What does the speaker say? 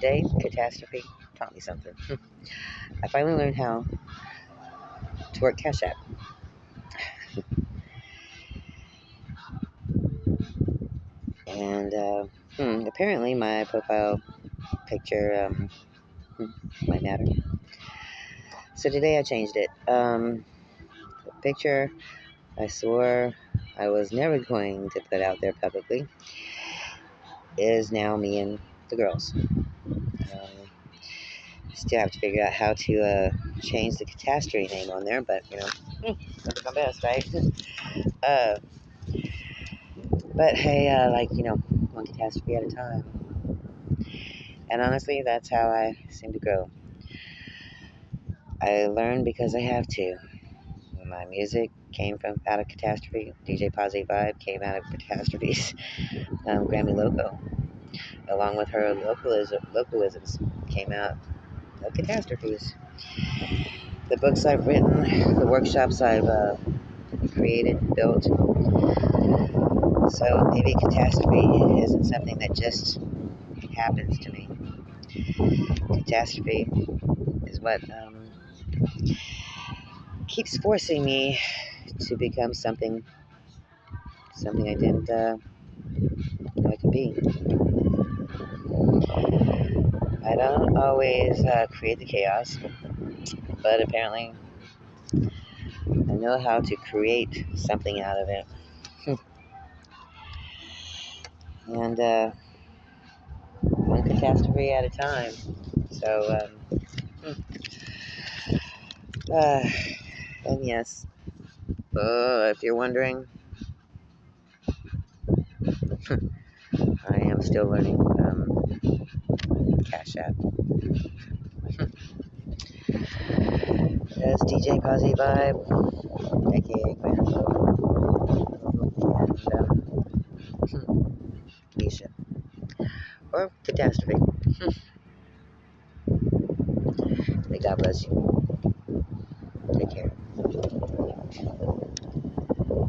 today, Catastrophe taught me something. I finally learned how to work Cash App. And apparently my profile picture might matter. So today I changed it. The picture I swore I was never going to put out there publicly is now me and the girls. Still have to figure out how to change the Catastrophe name on there, but that's my best, right? uh, but hey, one catastrophe at a time. And honestly, that's how I seem to grow. I learn because I have to. My music came from out of Catastrophe. DJ Positive Vibe came out of Catastrophes. Grammy Loco, along with her Loco-isms, came out of Catastrophes. The books I've written, the workshops I've created, built. So maybe catastrophe isn't something that just happens to me. Catastrophe is what keeps forcing me to become something I didn't know I could be. I don't always create the chaos, but apparently I know how to create something out of it. And one catastrophe at a time. So, and yes, if you're wondering, I am still learning Cash App. That's DJ Positive Vibe, aka Grammy Loco, and Keisha, or Catastrophe. May God bless you. Take care.